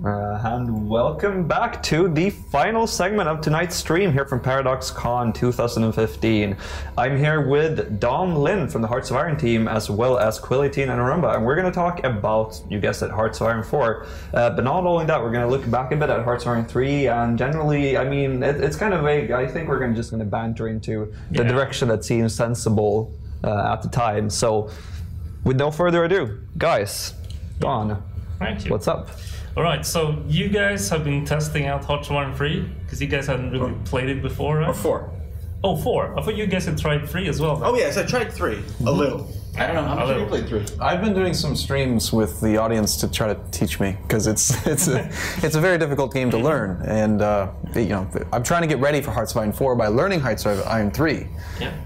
And welcome back to the final segment of tonight's stream here from ParadoxCon 2015. I'm here with Dom Lin from the Hearts of Iron team, as well as Quill18 and Arumba, and we're going to talk about, you guessed it, Hearts of Iron 4. But not only that, we're going to look back a bit at Hearts of Iron 3, and generally, I mean, it's kind of vague. I think we're just going to banter into the direction that seems sensible at the time. So, with no further ado, guys, Don, thank you. What's up? Alright, so you guys have been testing out Hearts of Iron 3, because you guys hadn't really played it before, right? Or 4. Oh, 4. I thought you guys had tried 3 as well. Then. Oh yes, I tried 3. A little. I don't know how much have you played 3. I've been doing some streams with the audience to try to teach me, because it's a very difficult game to learn, and you know, I'm trying to get ready for Hearts of Iron 4 by learning Hearts of Iron 3,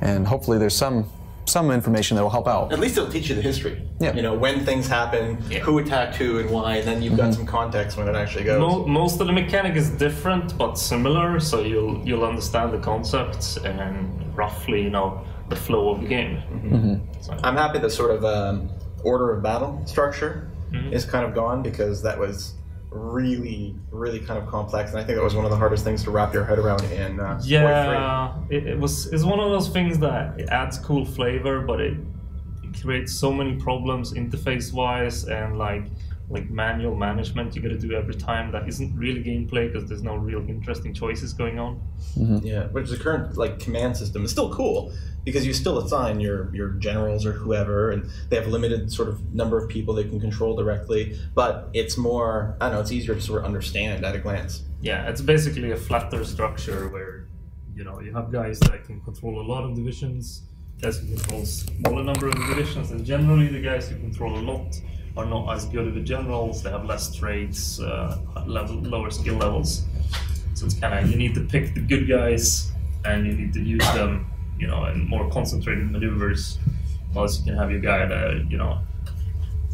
and hopefully there's some information that will help out. At least it'll teach you the history. Yeah. You know, when things happen, who attacked who and why, and then you've got some context when it actually goes. Most of the mechanic is different but similar, so you'll understand the concepts and roughly, you know, the flow of the game. So. I'm happy the sort of order of battle structure is kind of gone, because that was really kind of complex, and I think that was one of the hardest things to wrap your head around in it's one of those things that it adds cool flavor, but it creates so many problems interface wise and like manual management you got to do every time that isn't really gameplay, because there's no real interesting choices going on. Yeah, which the current command system is still cool, because you still assign your generals or whoever, and they have limited sort of number of people they can control directly, but it's more, I don't know, it's easier to sort of understand at a glance. Yeah, it's basically a flatter structure where, you know, you have guys that can control a lot of divisions, guys who control a smaller number of divisions, and generally the guys who control a lot are not as good as the generals. They have less traits, lower skill levels. So it's kind of, you need to pick the good guys and you need to use them, you know, in more concentrated maneuvers. Otherwise you can have your guy that, you know,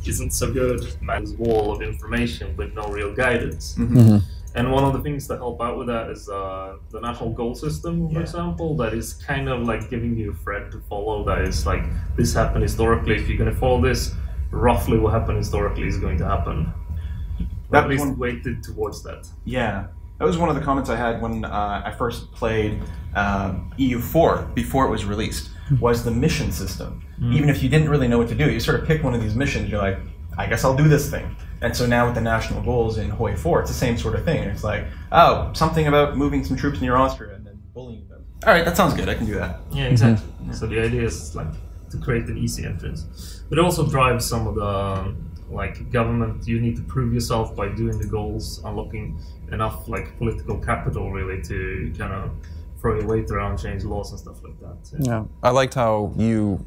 isn't so good, man's wall of information with no real guidance. And one of the things that help out with that is the national goal system, for example, that is kind of like giving you a thread to follow. That is like, this happened historically, if you're going to follow this, roughly what happened historically is going to happen. At least weighted towards that. Yeah, that was one of the comments I had when I first played EU4 before it was released, was the mission system. Even if you didn't really know what to do, you sort of pick one of these missions, you're like, I guess I'll do this thing. And so now with the national goals in Hoi 4, it's the same sort of thing. It's like, oh, something about moving some troops near Austria and then bullying them. All right, that sounds good, I can do that. Yeah, exactly. So the idea is like to create an easy entrance. But it also drives some of the government. You need to prove yourself by doing the goals, unlocking enough political capital really to kind of throw your weight around, change laws and stuff like that. Yeah, I liked how you,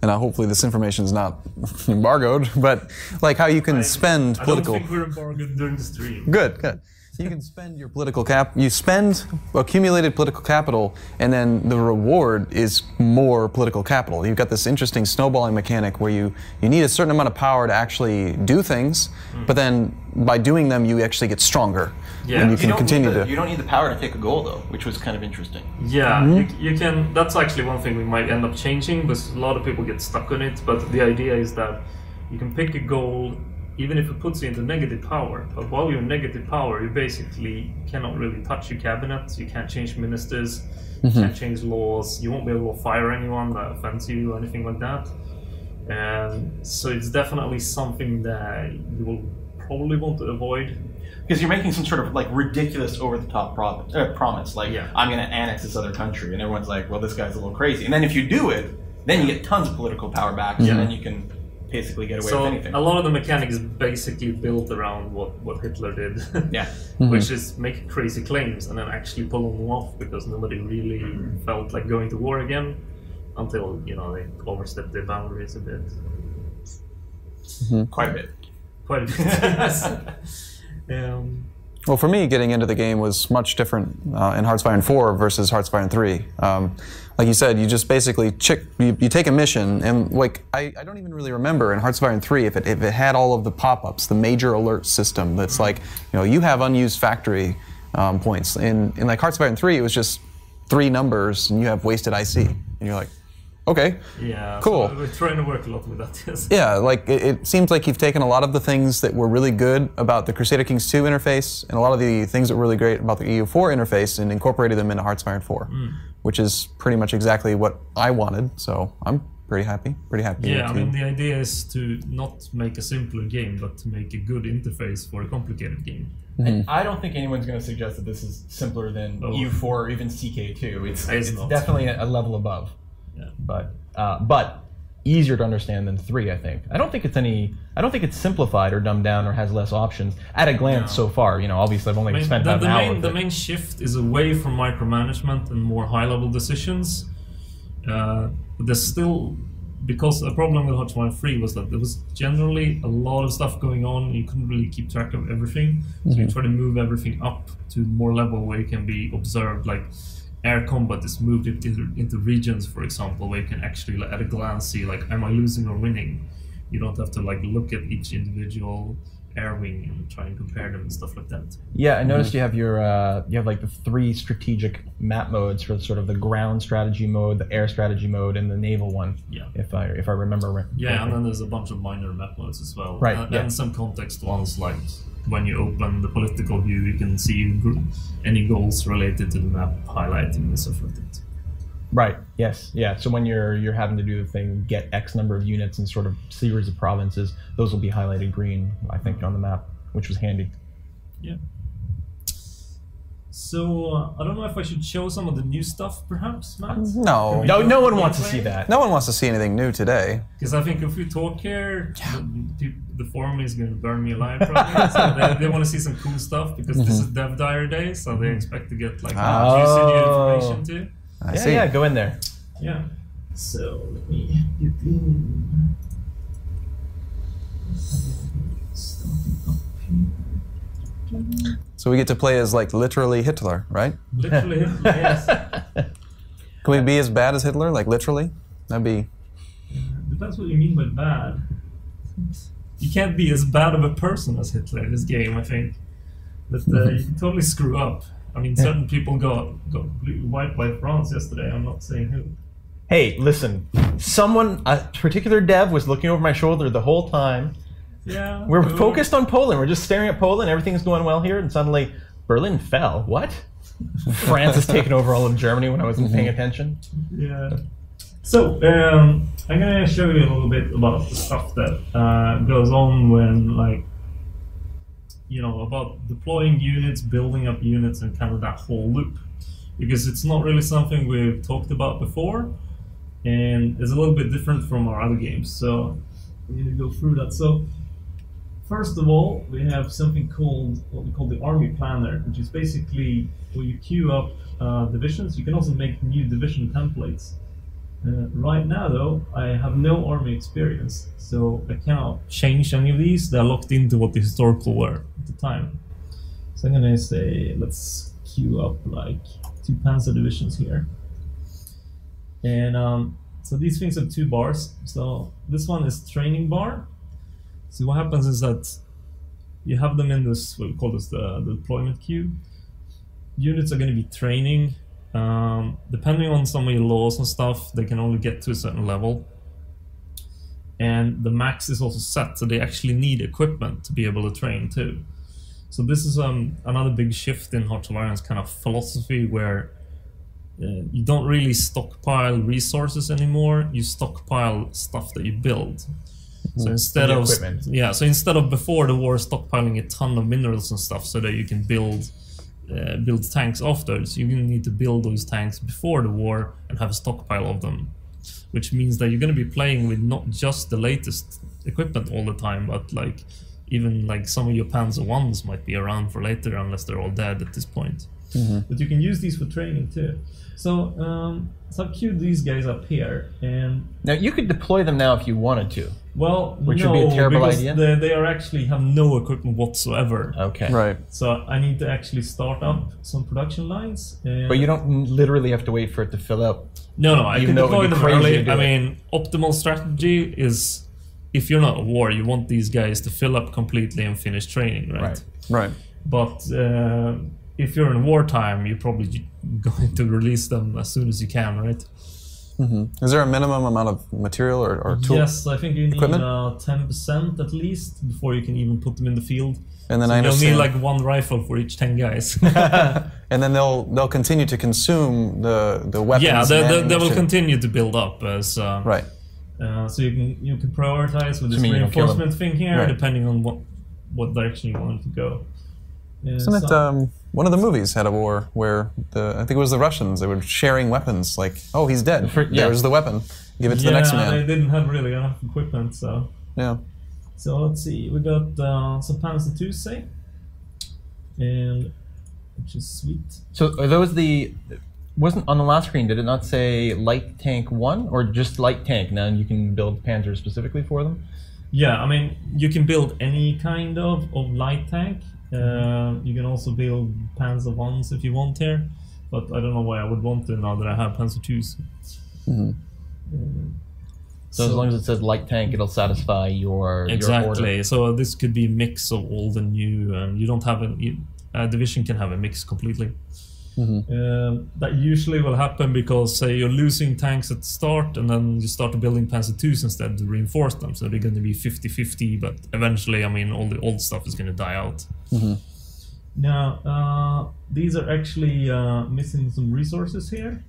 and hopefully this information is not embargoed, but like how you can spend political. I don't think we're embargoed during the stream. Good, good. You can spend your political you spend accumulated political capital, and then the reward is more political capital. You've got this interesting snowballing mechanic where you need a certain amount of power to actually do things, but then by doing them you actually get stronger. Yeah, and you can continue to. You don't need the power to take a goal though, which was kind of interesting. Yeah, you can. That's actually one thing we might end up changing, because a lot of people get stuck on it. But the idea is that you can pick a goal, even if it puts you into negative power. But while you're in negative power, you basically cannot really touch your cabinet. You can't change ministers, you can't change laws, you won't be able to fire anyone that offends you or anything like that. And so it's definitely something that you will probably want to avoid. Because you're making some sort of ridiculous over-the-top promise, like, I'm going to annex this other country, and everyone's like, well, this guy's a little crazy. And then if you do it, then you get tons of political power back, and then you can basically get away with anything. A lot of the mechanic is basically built around what Hitler did, which is make crazy claims and then actually pull them off, because nobody really felt like going to war again until, you know, they overstepped their boundaries a bit. Quite a bit. Quite a bit, yes. Well, for me, getting into the game was much different in Hearts of Iron 4 versus Hearts of Iron 3. Like you said, you just basically you take a mission, and I don't even really remember in Hearts of Iron 3 if it had all of the pop-ups, the major alert system that's like, you know, you have unused factory points. In Hearts of Iron 3, it was just 3 numbers, and you have wasted IC, and you're like, okay, Yeah, cool. So we're trying to work a lot with that. Yes. Yeah, like it seems like you've taken a lot of the things that were really good about the Crusader Kings 2 interface and a lot of the things that were really great about the EU4 interface and incorporated them into Hearts of Iron 4, which is pretty much exactly what I wanted. So I'm pretty happy. Yeah, I mean the idea is to not make a simpler game, but to make a good interface for a complicated game. I don't think anyone's going to suggest that this is simpler than EU4 or even CK2. It's not. definitely a level above. Yeah. But easier to understand than 3, I think. I don't think it's simplified or dumbed down or has less options at a glance so far. You know, obviously I've only spent about an hour with it. The main shift is away from micromanagement and more high-level decisions. But there's still, because a problem with Hearts of Iron 3 was that there was generally a lot of stuff going on and you couldn't really keep track of everything. So you try to move everything up to more level where you can be observed, like air combat is moved into regions, for example, where you can actually at a glance see, like, am I losing or winning? You don't have to like look at each individual air wing and try and compare them and stuff like that. Yeah, I noticed you have your you have like the 3 strategic map modes for sort of the ground strategy mode, the air strategy mode, and the naval one. Yeah. If I remember right. Yeah, and then there's a bunch of minor map modes as well. Right. And some context ones, like when you open the political view, you can see any goals related to the map highlighting and stuff like that. Right. Yes. Yeah. So when you're having to do the thing, get X number of units in sort of series of provinces, those will be highlighted green, I think, on the map, which was handy. Yeah. So I don't know if I should show some of the new stuff, perhaps, Matt? No. No one wants to see that. No one wants to see anything new today. Because I think if we talk here, the forum is going to burn me alive probably. So they want to see some cool stuff because this is Dev Diary Day, so they expect to get like juicy new information too. I see. Yeah, go in there. Yeah. So let me get in. Starting up here. So we get to play as like literally Hitler, right? Literally Hitler, yes. Can we be as bad as Hitler, like literally? That'd be... Depends what you mean by bad. You can't be as bad of a person as Hitler in this game, I think. But you can totally screw up. I mean, certain people got wiped by France yesterday. I'm not saying who. Hey, listen. A particular dev was looking over my shoulder the whole time. Yeah. We're focused on Poland. We're just staring at Poland. Everything's going well here, and suddenly Berlin fell. What? France has taken over all of Germany when I wasn't paying attention. Yeah. So I'm gonna show you a little bit about the stuff that goes on when, like, you know, about deploying units, building up units, and kind of that whole loop, because it's not really something we've talked about before, and it's a little bit different from our other games. So we need to go through that. So first of all, we have something called what we call the army planner, which is basically where you queue up divisions. You can also make new division templates. Right now, though, I have no army experience, so I cannot change any of these. They're locked into what the historical were at the time. So I'm gonna say, let's queue up like 2 panzer divisions here. And so these things have 2 bars. So this one is training bar. So what happens is that you have them in this, what we call this the deployment queue. Units are going to be training. Depending on some of your laws and stuff, they can only get to a certain level. And the max is also set, so they actually need equipment to be able to train too. So this is another big shift in Hearts of Iron's kind of philosophy, where you don't really stockpile resources anymore. You stockpile stuff that you build. So instead of before the war stockpiling a ton of minerals and stuff so that you can build tanks afterwards, you need to build those tanks before the war and have a stockpile of them, which means that you're going to be playing with not just the latest equipment all the time, but like even like some of your Panzer Ones might be around for later unless they're all dead at this point. But you can use these for training too. So I've queued these guys up here, and now you could deploy them now if you wanted to. Well, which would be a terrible idea. They are actually have no equipment whatsoever. Okay. Right. So I need to actually start up some production lines. But you don't literally have to wait for it to fill up. No, I can deploy them early. I mean, optimal strategy is, if you're not at war, you want these guys to fill up completely and finish training, right? Right. But if you're in wartime, you're probably going to release them as soon as you can, right? Is there a minimum amount of material or tool? Yes, I think you need equipment? 10% at least before you can even put them in the field. And then so I you'll understand. need like 1 rifle for each 10 guys. And then they'll continue to consume the weapons. Yeah, they will ammunition. continue to build up as Right. So you can prioritize with this mean you don't kill them. reinforcement thing here, Right. depending on what direction you want to go. Isn't it one of the movies had a war where I think it was the Russians, they were sharing weapons, like, oh, he's dead, there's the weapon, give it to the next man. they didn't have really enough equipment, so... Yeah. So let's see, we got some Panzer IIs, say, and which is sweet. So are those wasn't on the last screen, did it not say light tank 1 or just light tank? Now you can build Panzer specifically for them? Yeah, I mean, you can build any kind of light tank. You can also build Panzer 1s if you want here, but I don't know why I would want to now that I have Panzer 2s. So as long as it says light tank, it'll satisfy your Exactly. order. So this could be a mix of old and new, and you don't have a division can have a mix completely. That usually will happen because, say, you're losing tanks at the start, and then you start building Panzer IIs instead to reinforce them. So they're going to be 50-50, but eventually, I mean, all the old stuff is going to die out. Now, these are actually missing some resources here.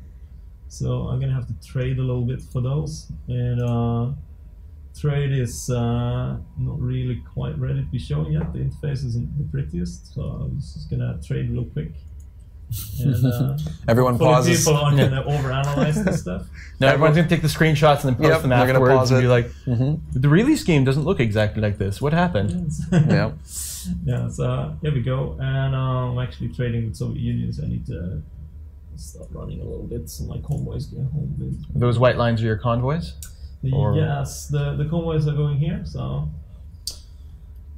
So I'm going to have to trade a little bit for those. And trade is not really quite ready to be shown yet. The interface isn't the prettiest, so I'm just going to trade real quick. And, Everyone pauses. People aren't going to overanalyze this stuff. Now everyone's going to take the screenshots and then post them they're gonna afterwards pause and it. be like, the release game doesn't look exactly like this. What happened? Yeah. Yeah, so here we go. And I'm actually trading with Soviet Union, so I need to stop running a little bit so my convoys get home. Those white lines are your convoys? Or- Yes, the convoys are going here, so...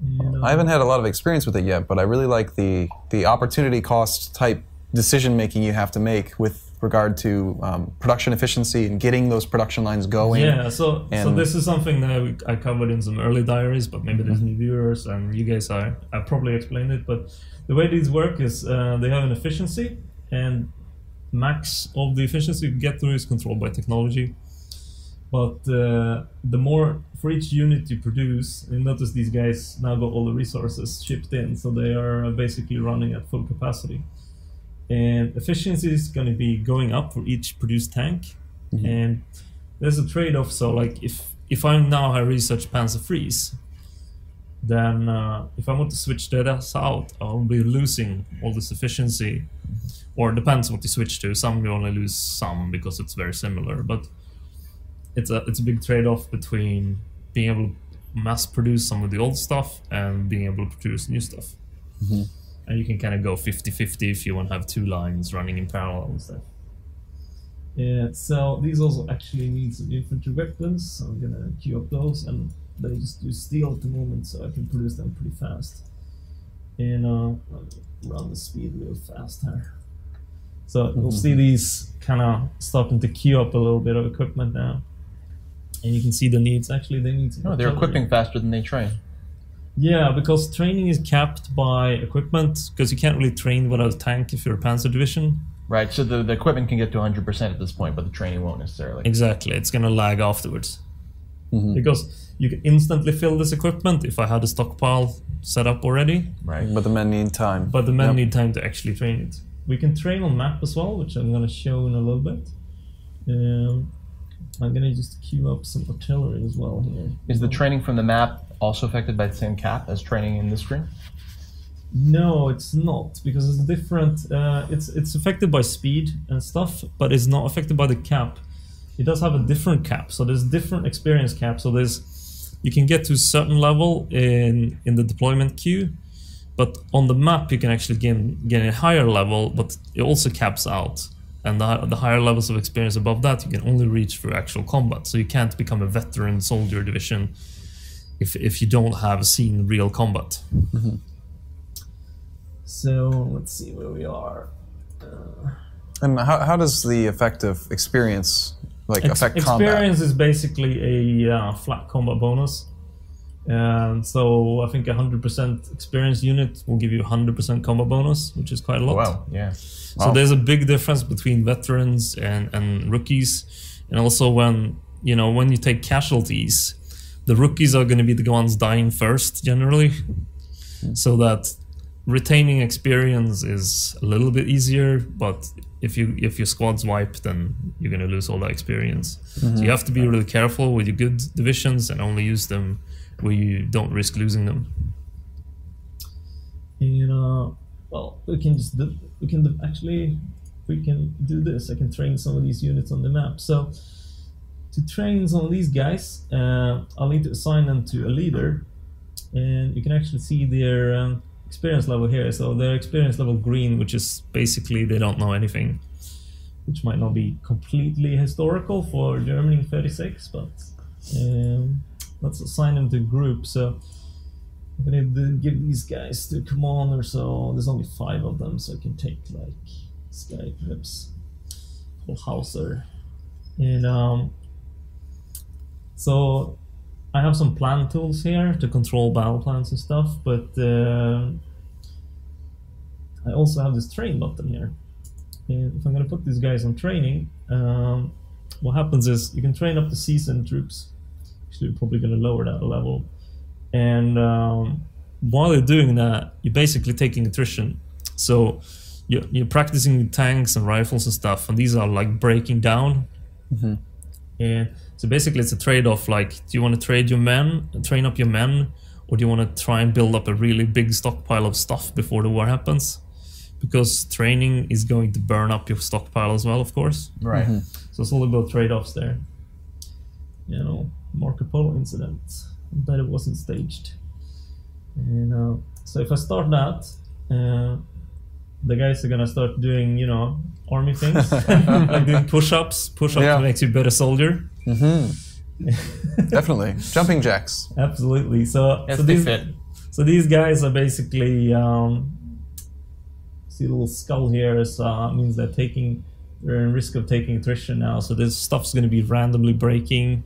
And, I haven't had a lot of experience with it yet, but I really like the opportunity cost type decision making you have to make with regard to production efficiency and getting those production lines going. Yeah, so this is something that I covered in some early diaries, but maybe there's new viewers and you guys I probably explained it, but the way these work is they have an efficiency, and max of the efficiency you get through is controlled by technology. But the more, for each unit you produce, you notice these guys now got all the resources shipped in, so they are basically running at full capacity. And efficiency is going to be going up for each produced tank. And there's a trade-off, so like if I'm now I research Panzer Freeze, then if I want to switch that out, I'll be losing all this efficiency. Or it depends what you switch to. Some you only lose some because it's very similar, but it's a big trade-off between being able to mass produce some of the old stuff and being able to produce new stuff. And you can kind of go 50-50 if you want to have 2 lines running in parallel and stuff. Yeah, so these also actually need some infantry weapons, so I'm gonna queue up those, and they just use steel at the moment, so I can produce them pretty fast. And I'll run the speed real fast here. So you'll see these kind of starting to queue up a little bit of equipment now. And you can see the needs. Actually, they need some they're artillery. equipping faster than they train. Yeah, because training is capped by equipment, because you can't really train without a tank if you're a panzer division. Right, so the equipment can get to 100% at this point, but the training won't necessarily. Exactly, it's going to lag afterwards. Because you can instantly fill this equipment if I had a stockpile set up already. Right. But the men need time. But the men need time to actually train it. We can train on map as well, which I'm going to show in a little bit. I'm going to just queue up some artillery as well here. Is the training from the map also affected by the same cap as training in this screen? No, it's not, because it's different. It's affected by speed and stuff, but it's not affected by the cap. It does have a different cap, so there's different experience caps. So you can get to a certain level in the deployment queue, but on the map you can actually gain a higher level, but it also caps out. And the higher levels of experience above that you can only reach through actual combat. So you can't become a veteran soldier division if you don't have seen real combat. So let's see where we are. And how does the effective experience affect combat? Experience is basically a flat combat bonus. And so I think 100% experience unit will give you 100% combat bonus, which is quite a lot. Wow, yeah. So there's a big difference between veterans and rookies. And also when you take casualties, the rookies are going to be the ones dying first generally, so that retaining experience is a little bit easier. But if your squad's wiped, then you're going to lose all that experience. So you have to be really careful with your good divisions and only use them where you don't risk losing them. And well, we can do this. I can train some of these units on the map. So to train some of these guys, I'll need to assign them to a leader, and you can actually see their experience level here. So their experience level green, which is basically they don't know anything, which might not be completely historical for Germany in 36, but let's assign them to groups. So I'm gonna give these guys to commander. So there's only 5 of them, so I can take like this guy, perhaps Hauser, and so I have some plan tools here to control battle plans and stuff, but I also have this train button here. And if I'm going to put these guys on training, what happens is you can train up to seasoned troops. Actually, you're probably going to lower that a level. And while you're doing that, you're basically taking attrition. So you're practicing tanks and rifles and stuff, and these are like breaking down. And so basically it's a trade-off, like, do you want to train up your men, or do you want to try and build up a really big stockpile of stuff before the war happens? Because training is going to burn up your stockpile as well, of course. Right. So it's all about trade-offs there. Marco Polo incident. I bet it wasn't staged. And so if I start that, the guys are gonna start doing, army things, like doing push-ups. Push-ups makes you a better soldier. Definitely. Jumping jacks. Absolutely. So these guys are basically, see a little skull here, so means they're in risk of taking attrition now. So this stuff's gonna be randomly breaking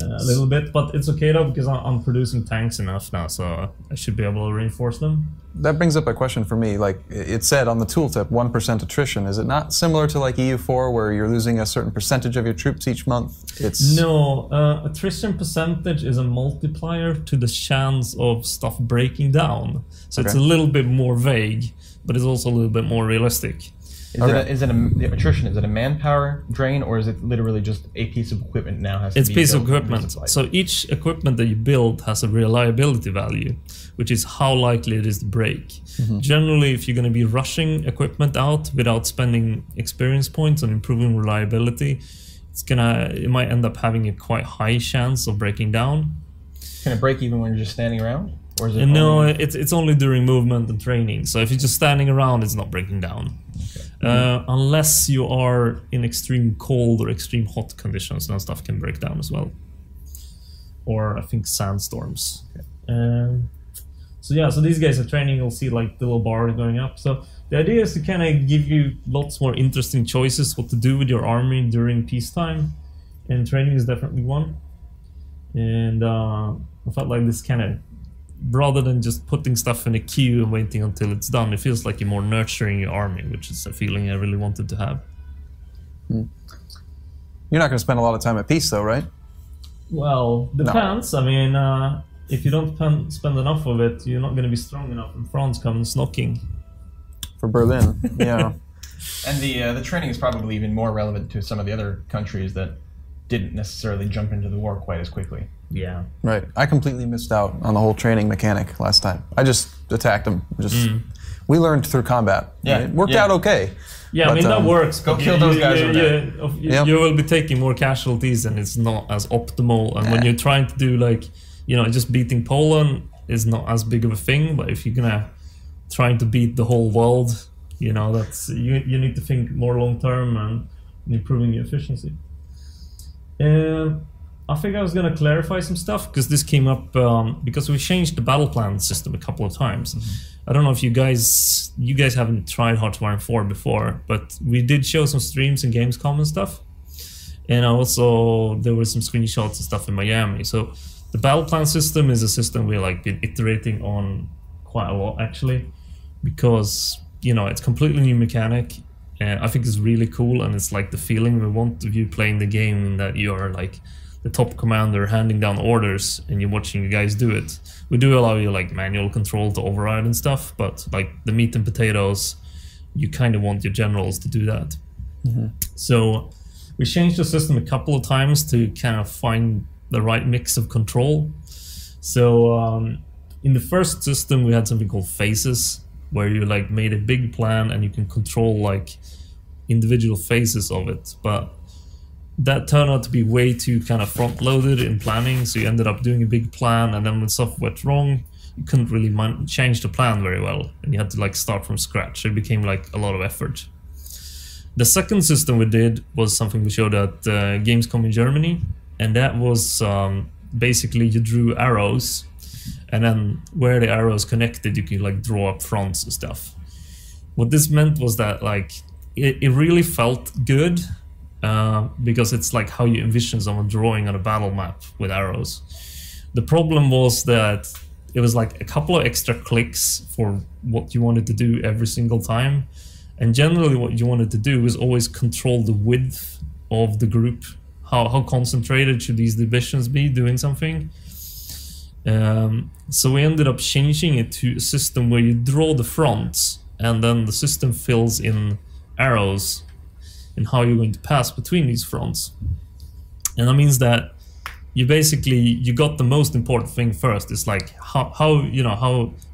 a little bit, but it's okay though, because I'm producing tanks enough now, so I should be able to reinforce them. That brings up a question for me. Like it said on the tooltip, 1% attrition. Is it not similar to like EU4, where you're losing a certain percentage of your troops each month? No, attrition percentage is a multiplier to the chance of stuff breaking down. So it's a little bit more vague, but it's also a little bit more realistic. Is it the attrition? Is it a manpower drain, or is it literally just a piece of equipment now has to be It's a piece of built and equipment. resupplied? So each equipment that you build has a reliability value, which is how likely it is to break. Generally, if you're going to be rushing equipment out without spending experience points on improving reliability, it might end up having a quite high chance of breaking down. Can it break even when you're just standing around? Or is it it's only during movement and training. So if you're just standing around, it's not breaking down. Unless you are in extreme cold or extreme hot conditions, then stuff can break down as well. Or I think sandstorms. So these guys are training. You'll see like the little bar going up. So the idea is to kind of give you lots more interesting choices what to do with your army during peacetime, and training is definitely one. And I felt like this kind of, rather than just putting stuff in a queue and waiting until it's done, it feels like you're more nurturing your army, which is a feeling I really wanted to have. You're not going to spend a lot of time at peace, though, right? Well, depends. No. I mean, if you don't spend enough of it, you're not going to be strong enough when France comes knocking. For Berlin, yeah. And the training is probably even more relevant to some of the other countries that didn't necessarily jump into the war quite as quickly. Yeah. Right. I completely missed out on the whole training mechanic last time. I just attacked them. We learned through combat. Yeah. It worked out okay. Yeah, but, I mean, that works. Go kill those guys over there. You will be taking more casualties, and it's not as optimal. And when you're trying to do like, just beating Poland is not as big of a thing. But if you're gonna trying to beat the whole world, that's you need to think more long term and improving your efficiency. I think I was going to clarify some stuff, because this came up because we changed the battle plan system a couple of times. I don't know if you guys haven't tried Hearts of Iron 4 before, but we did show some streams in Gamescom and stuff. And also there were some screenshots and stuff in Miami. So the battle plan system is a system we've been iterating on quite a lot, actually, because it's completely new mechanic, And I think it's really cool, and it's like the feeling we want of you playing the game, that you are like the top commander handing down orders and you're watching you guys do it. We do allow you like manual control to override and stuff, but like the meat and potatoes, you kind of want your generals to do that. So we changed the system a couple of times to kind of find the right mix of control. So in the first system we had something called phases, where you like made a big plan and you can control like individual phases of it, but that turned out to be way too kind of front-loaded in planning, so you ended up doing a big plan, and then when stuff went wrong, you couldn't really change the plan very well, and you had to like start from scratch, so it became like a lot of effort. The second system we did was something we showed at Gamescom in Germany, and that was basically you drew arrows, and then where the arrows connected, you could like draw up fronts and stuff. What this meant was that like it really felt good, because it's like how you envision someone drawing on a battle map with arrows. The problem was that it was like a couple of extra clicks for what you wanted to do every single time, and generally what you wanted to do was always control the width of the group. How concentrated should these divisions be doing something? So we ended up changing it to a system where you draw the fronts, and then the system fills in arrows and how you're going to pass between these fronts. And that means that you basically, you got the most important thing first. It's like how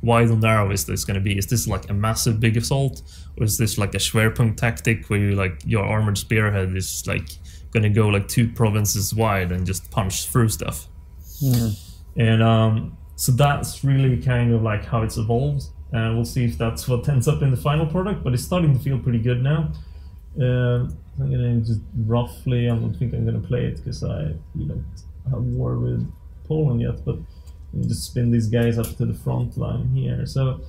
wide on the arrow is this going to be? Is this like a massive big assault, or is this like a Schwerpunkt tactic where you like your armored spearhead is like going to go like 2 provinces wide and just punch through stuff? And so that's really kind of like how it's evolved, and we'll see if that's what ends up in the final product, but it's starting to feel pretty good now. I'm gonna just roughly, I don't think I'm gonna play it because we don't have war with Poland yet, but let me just spin these guys up to the front line here. So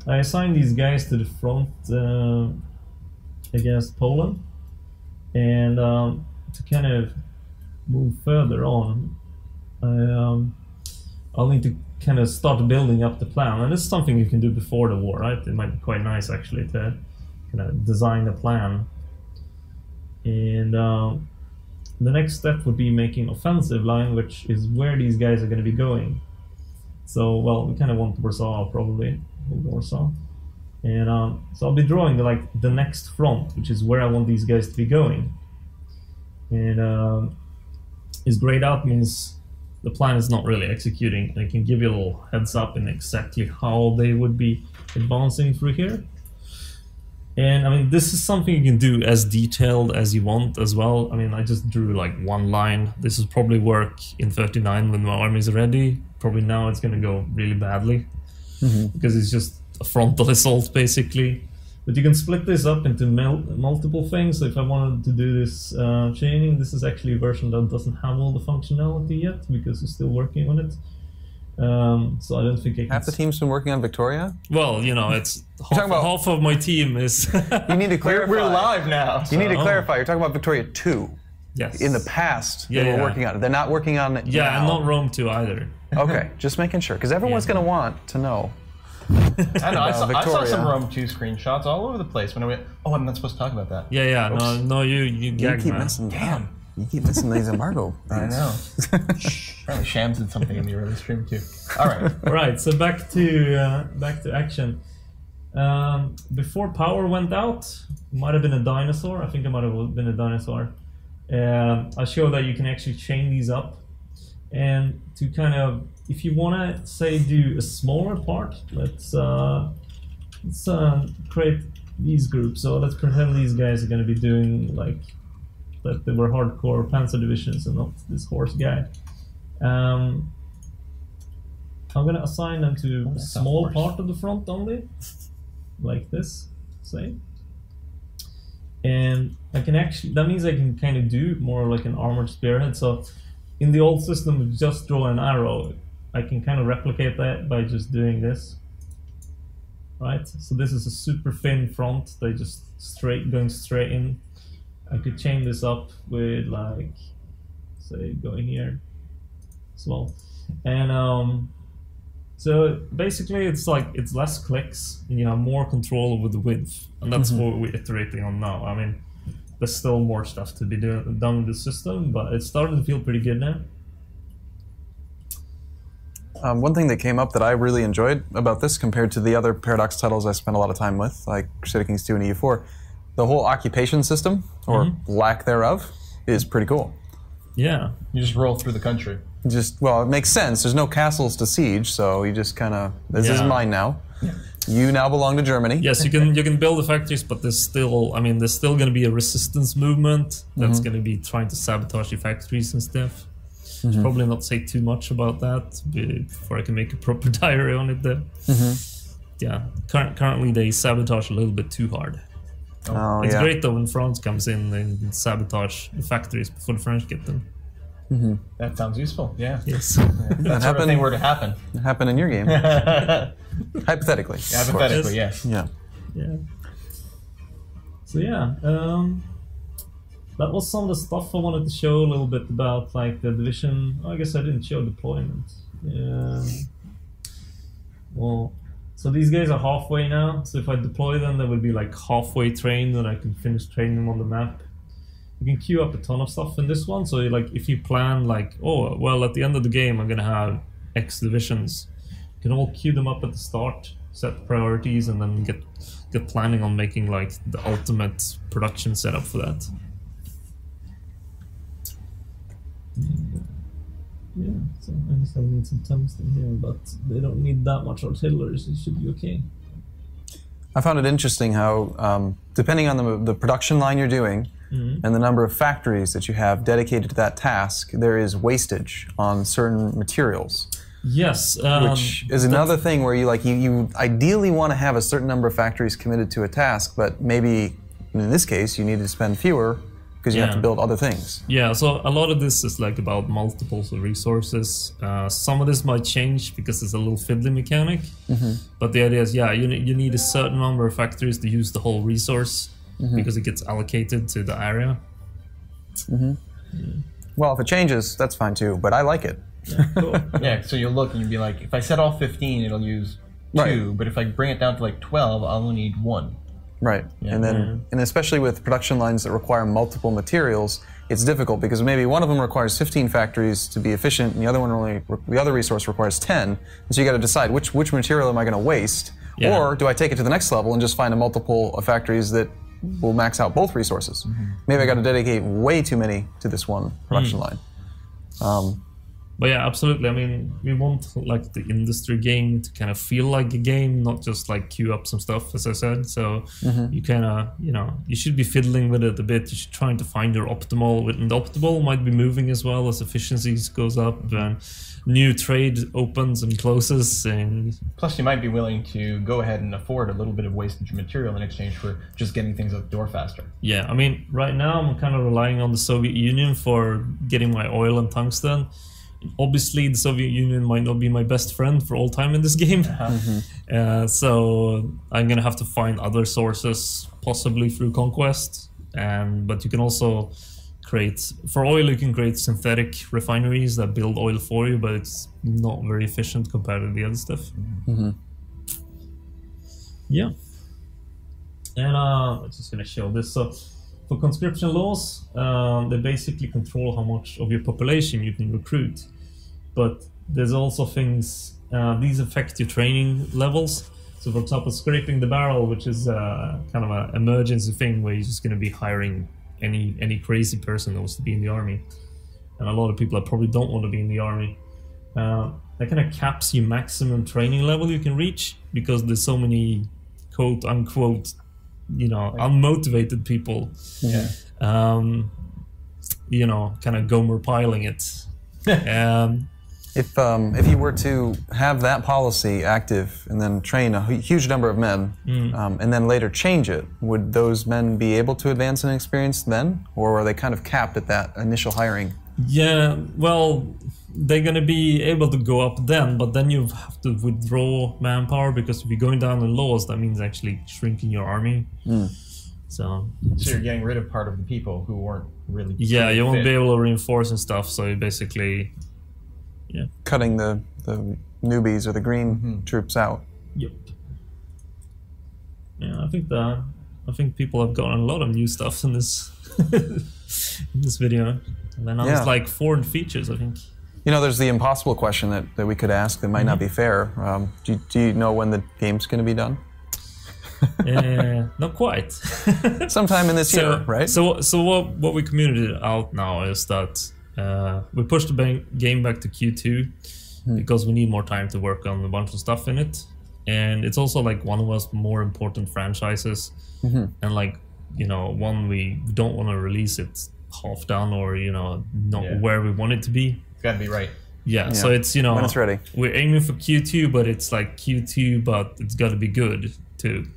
I assigned these guys to the front against Poland, and to kind of move further on, I'll need to kind of start building up the plan, and this is something you can do before the war, right? It might be quite nice actually to kind of design a plan. And the next step would be making offensive line, which is where these guys are going to be going. So, well, we kind of want Warsaw, probably Warsaw, and so I'll be drawing the next front, which is where I want these guys to be going. And is grayed out means the plan is not really executing, and it can give you a little heads up in exactly how they would be advancing through here. And I mean, this is something you can do as detailed as you want as well. I mean, I just drew like one line. This will probably work in 39 when my army is ready. Probably now it's going to go really badly, because it's just a frontal assault basically. But you can split this up into multiple things. So if I wanted to do this chaining, this is actually a version that doesn't have all the functionality yet because we're still working on it. So I don't think I can. Half the team's been working on Victoria? Well, you know, it's half of my team is. You need to clarify. We're live now. You need to clarify. You're talking about Victoria 2. Yes. In the past, they were working on it. They're not working on it now. And not Rome 2 either. Okay, just making sure, because everyone's going to want to know. I know. I saw some Rome 2 screenshots all over the place when I went. Oh, I'm not supposed to talk about that. Yeah. Oops. No, you gagged, keep man. missing. Damn. You keep missing these embargo. I know. Apparently, Shams did something in the early stream too. All right. All right. So back to action. Before power went out, might have been a dinosaur. I think it might have been a dinosaur. I show that you can actually chain these up, and to kind of, if you want to say do a smaller part, let's create these groups. So let's pretend these guys are going to be doing like that they were hardcore panzer divisions and not this horse guy. I'm going to assign them to a small part of the front only, like this, say. And I can actually, that means I can kind of do more like an armored spearhead. So in the old system, we just draw an arrow. I can kind of replicate that by just doing this, right? So this is a super thin front. They just going straight in. I could chain this up with like, say, going here as well. And So basically, it's like it's less clicks, and you have more control over the width, and that's what we're iterating on now. I mean, there's still more stuff to be done with the system, but it's starting to feel pretty good now. One thing that came up that I really enjoyed about this compared to the other Paradox titles I spent a lot of time with, like Crusader Kings 2 and EU4, the whole occupation system, or lack thereof, is pretty cool. Yeah. You just roll through the country. Well, it makes sense. There's no castles to siege, so you just kind of, this is mine now. Yeah. You now belong to Germany. Yes, you can build the factories, but there's still, I mean, there's still going to be a resistance movement that's going to be trying to sabotage your factories and stuff. Should probably not say too much about that before I can make a proper diary on it there. Yeah, currently they sabotage a little bit too hard. It's great though when France comes in and sabotage the factories before the French get them. That sounds useful. Yeah. Yes. That sort of thing were to happen. It happened in your game. Hypothetically. Hypothetically, yes. Yeah. Yeah. So yeah, that was some of the stuff I wanted to show a little bit about, like the division. I guess I didn't show deployment. Well, so these guys are halfway now. So if I deploy them, they would be like halfway trained, and I can finish training them on the map. You can queue up a ton of stuff in this one. So like if you plan like, oh, well, at the end of the game, I'm going to have X divisions. You can all queue them up at the start, set priorities, and then get planning on making like the ultimate production setup for that. Yeah, so I guess I need some tungsten here, but they don't need that much artillery, so it should be okay. I found it interesting how, depending on the production line you're doing, and the number of factories that you have dedicated to that task, there is wastage on certain materials. Yes, which is another thing where you ideally want to have a certain number of factories committed to a task, but maybe in this case you need to spend fewer because you have to build other things. Yeah, so a lot of this is like about multiples of resources. Some of this might change because it's a little fiddly mechanic, but the idea is, yeah, you need a certain number of factories to use the whole resource. Because it gets allocated to the area. Well, if it changes, that's fine too, but I like it. Yeah, cool. Yeah, so you'll look and you'll be like, if I set off 15, it'll use 2, but if I bring it down to like 12, I'll only need 1. Right, and then, and especially with production lines that require multiple materials, it's difficult because maybe one of them requires 15 factories to be efficient, and the other resource requires 10, and so you got to decide which material am I going to waste, or do I take it to the next level and just find a multiple of factories that will max out both resources. Maybe I got to dedicate way too many to this one production line. But yeah, absolutely. I mean, we want like the industry game to kind of feel like a game, not just like queue up some stuff, as I said. So you kind of, you should be fiddling with it a bit. You should try to find your optimal, and the optimal might be moving as well as efficiencies goes up and new trade opens and closes. And plus, you might be willing to go ahead and afford a little bit of wastage material in exchange for just getting things out the door faster. Yeah, I mean, right now I'm kind of relying on the Soviet Union for getting my oil and tungsten. Obviously, the Soviet Union might not be my best friend for all time in this game. So I'm gonna have to find other sources, possibly through conquest. But you can also create, for oil, you can create synthetic refineries that build oil for you, but it's not very efficient compared to the other stuff. Yeah. And I'm just gonna show this. So for conscription laws, they basically control how much of your population you can recruit. But there's also things, these affect your training levels. So for example, scraping the barrel, which is kind of an emergency thing where you're just going to be hiring any crazy person that wants to be in the army. And a lot of people that probably don't want to be in the army. That kind of caps your maximum training level you can reach because there's so many quote unquote unmotivated people, kind of Gomer piling it. If you were to have that policy active and then train a huge number of men, and then later change it, would those men be able to advance in experience then, or are they kind of capped at that initial hiring? Yeah, well, they're going to be able to go up then, but then you have to withdraw manpower because if you're going down in laws, that means actually shrinking your army. So you're getting rid of part of the people who weren't really you won't be able to reinforce and stuff, so you basically cutting the newbies or the green troops out. Yep. Yeah, I think people have gotten a lot of new stuff in this in this video. And then it's like 4 features, I think. You know, there's the impossible question that we could ask that might not be fair. Do you know when the game's going to be done? Not quite. Sometime in this year, right? So what we communicated out now is that we pushed the game back to Q2 because we need more time to work on a bunch of stuff in it. And it's also like one of our more important franchises. And like, you know, one we don't want to release it half done or, you know, not where we want it to be. It's got to be right. Yeah, so it's, you know, when it's ready. We're aiming for Q2, but it's like Q2, but it's got to be good too.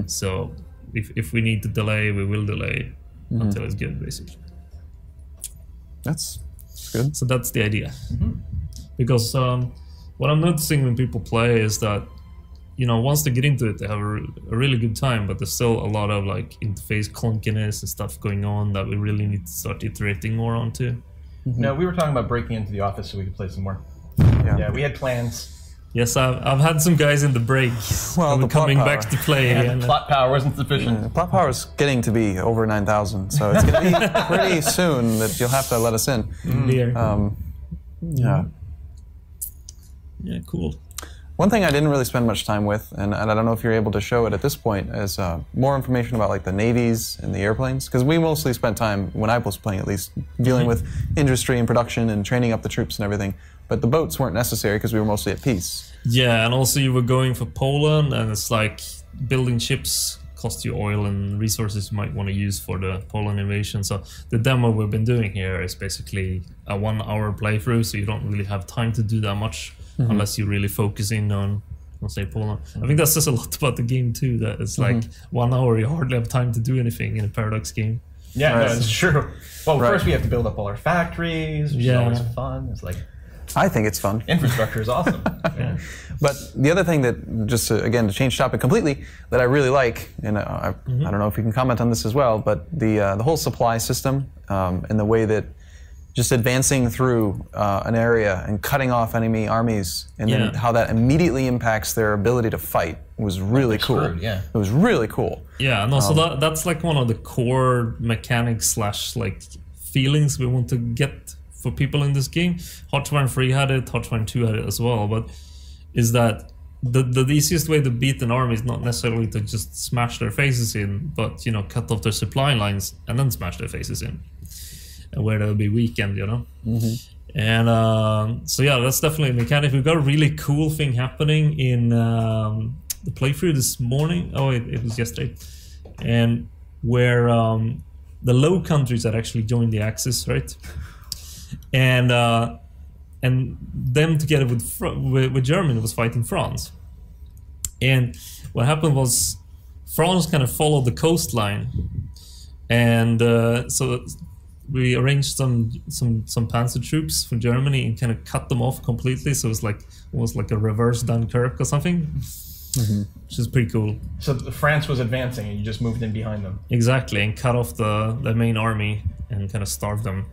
So if we need to delay, we will delay until it's good, basically. That's good. So that's the idea. Because what I'm noticing when people play is that, you know, once they get into it, they have a really good time, but there's still a lot of like interface clunkiness and stuff going on that we really need to start iterating more onto. No, we were talking about breaking into the office so we could play some more. Yeah, we had plans. Yes, I've had some guys in the break coming back to play again. The plot power wasn't sufficient. Plot power is getting to be over 9,000, so it's going to be pretty soon that you'll have to let us in. Yeah, cool. One thing I didn't really spend much time with, and I don't know if you're able to show it at this point, is more information about like the navies and the airplanes. Because we mostly spent time, when I was playing at least, dealing with industry and production and training up the troops and everything. But the boats weren't necessary because we were mostly at peace. Yeah, and also you were going for Poland, and it's like building ships cost you oil and resources you might want to use for the Poland invasion. So the demo we've been doing here is basically a 1-hour playthrough, so you don't really have time to do that much unless you're really focusing on, let's say, Poland. I think that says a lot about the game too, that it's like 1 hour you hardly have time to do anything in a Paradox game. Yeah, no, it's true. Well, first we have to build up all our factories, which is always fun. It's like, I think it's fun. Infrastructure is awesome. But the other thing that, just to, again, to change topic completely, that I really like, and I don't know if you can comment on this as well, but the whole supply system and the way that just advancing through an area and cutting off enemy armies, and then how that immediately impacts their ability to fight was really cool. Screwed, It was really cool. Yeah, and also that's like one of the core mechanics / like feelings we want to get for people in this game. Hearts of Iron 3 had it, Hearts of Iron 2 had it as well, but is that the easiest way to beat an army is not necessarily to just smash their faces in, but, you know, cut off their supply lines and then smash their faces in, and where they'll be weakened, you know? And so yeah, that's definitely a mechanic. We've got a really cool thing happening in the playthrough this morning. Oh, it was yesterday. And where the Low Countries had actually joined the Axis, right? And them together with Germany was fighting France. And what happened was France kind of followed the coastline, and so we arranged some panzer troops from Germany and kind of cut them off completely. So it was like almost like a reverse Dunkirk or something, which is pretty cool. So France was advancing, and you just moved in behind them. Exactly, and cut off the main army and kind of starved them.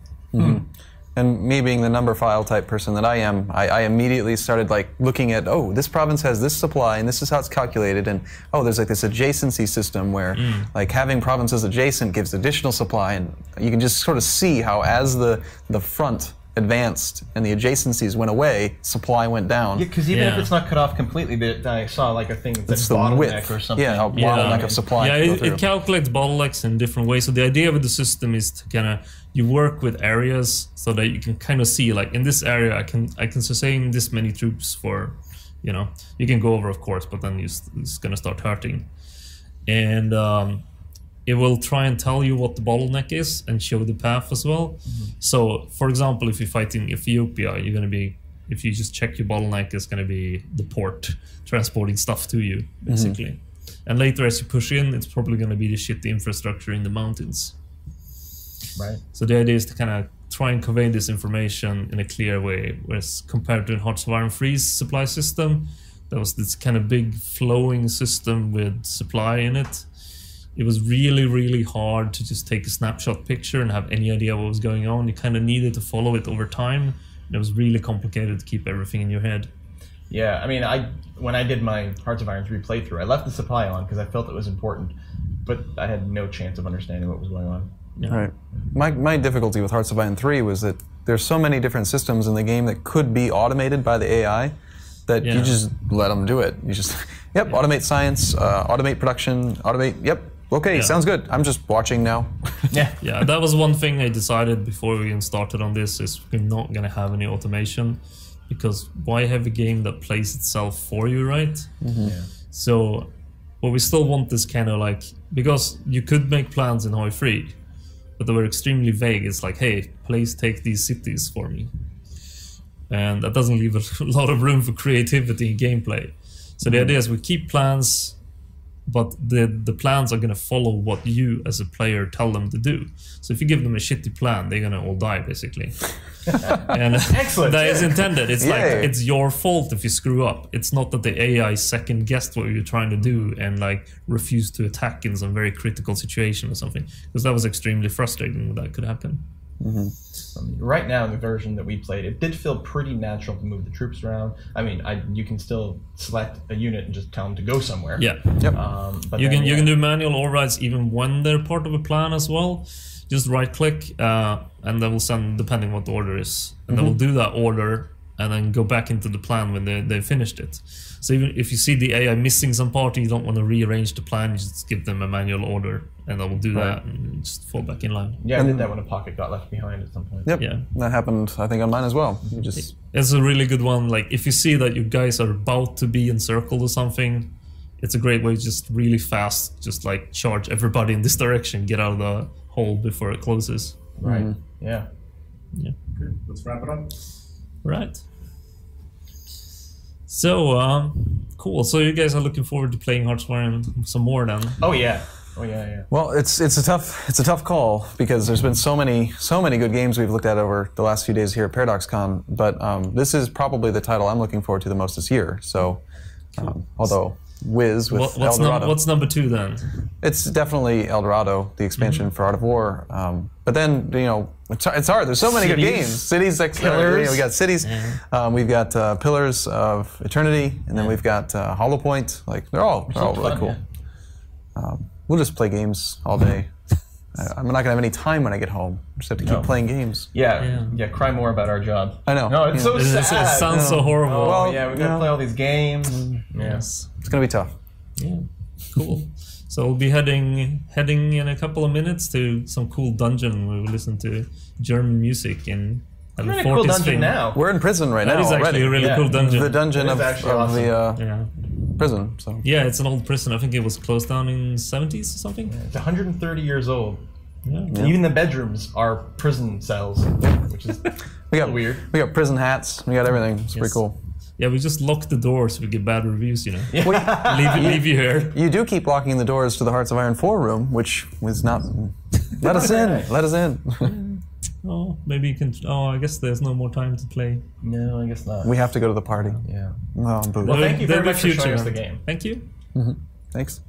And me being the number file type person that I am, I immediately started like looking at, oh, this province has this supply and this is how it's calculated, and oh, there's like this adjacency system where like having provinces adjacent gives additional supply, and you can just sort of see how as the front advanced and the adjacencies went away, supply went down. Yeah, because even if it's not cut off completely, I saw like a thing that's bottleneck or something. Yeah, a bottleneck of supply. Yeah, it calculates bottlenecks in different ways. So the idea with the system is to kind of, you work with areas so that you can kind of see, like in this area I can sustain this many troops for, you know, you can go over of course, but then it's going to start hurting. And it will try and tell you what the bottleneck is and show the path as well. So for example, if you're fighting Ethiopia, you're going to be, if you just check your bottleneck, it's going to be the port transporting stuff to you, basically. And later as you push in, it's probably going to be the shitty infrastructure in the mountains. Right. So the idea is to kind of try and convey this information in a clear way, whereas compared to Hearts of Iron 3's supply system, there was this kind of big flowing system with supply in it. It was really, really hard to just take a snapshot picture and have any idea what was going on. You kind of needed to follow it over time, and it was really complicated to keep everything in your head. Yeah, I mean, when I did my Hearts of Iron 3 playthrough, I left the supply on because I felt it was important, but I had no chance of understanding what was going on. Right. My difficulty with Hearts of Iron 3 was that there's so many different systems in the game that could be automated by the AI that you just let them do it. You just, automate science, automate production, okay, sounds good. I'm just watching now. Yeah, that was one thing I decided before we even started on this, is we're not going to have any automation, because why have a game that plays itself for you, right? So what we still want is kind of like, because you could make plans in Hoi 3, but they were extremely vague. It's like, hey, please take these cities for me. And that doesn't leave a lot of room for creativity in gameplay. So the idea is we keep plans, but the plans are going to follow what you as a player tell them to do. So if you give them a shitty plan, they're going to all die, basically. And Excellent. that is intended. It's like, it's your fault if you screw up. It's not that the AI second guessed what you're trying to do and like refused to attack in some very critical situation or something. Because that was extremely frustrating when that could happen. Right now, in the version that we played, it did feel pretty natural to move the troops around. I mean, you can still select a unit and just tell them to go somewhere. Yeah. But you can do manual overrides even when they're part of a plan as well. Just right click and they will send, depending what the order is, and they will do that order and then go back into the plan when they finished it. So even if you see the AI missing some part and you don't want to rearrange the plan, you just give them a manual order and they will do that and just fall back in line. Yeah, I did that when a pocket got left behind at some point. Yeah. That happened, I think, on mine as well. You just... It's a really good one. Like, if you see that you guys are about to be encircled or something, it's a great way to just really fast, just like charge everybody in this direction, get out of the hole before it closes. Right. Yeah. Good. Let's wrap it up. Right. So, cool. So you guys are looking forward to playing Hearts of Iron some more then? Oh yeah. Well, it's a tough call because there's been so many good games we've looked at over the last few days here at ParadoxCon, but this is probably the title I'm looking forward to the most this year. So, although Wiz with what's Eldorado, what's number 2 then? it's definitely Eldorado, the expansion for Art of War. But then it's hard. There's so many good games. Cities, Pillars. we got Cities. We've got Pillars of Eternity, and then we've got Hollow Point. Like they're all really cool. We'll just play games all day. I'm not gonna have any time when I get home. I just have to keep playing games. Yeah. Cry more about our job. I know. No, it's so sad. It sounds so horrible. Oh, Well, yeah, we gotta play all these games. Yes. It's gonna be tough. Yeah. Cool. So we'll be heading in a couple of minutes to some cool dungeon where we listen to German music and We're in a cool dungeon now. We're in prison right now. That is actually already. a really cool dungeon. The dungeon It of is actually awesome. the prison. So Yeah, it's an old prison. I think it was closed down in 70s or something. It's 130 years old. Yeah. Even the bedrooms are prison cells, which is we got weird. We got prison hats. We got everything. It's pretty cool. Yeah, we just lock the doors so we get bad reviews, leave you here. You do keep locking the doors to the Hearts of Iron 4 room, which was not. Let us in. Let us in. Oh, maybe you can. Oh, I guess there's no more time to play. No, I guess not. We have to go to the party. Yeah. Oh, boo. Well, thank you very There'll be much for showing us the game. Thank you. Thanks.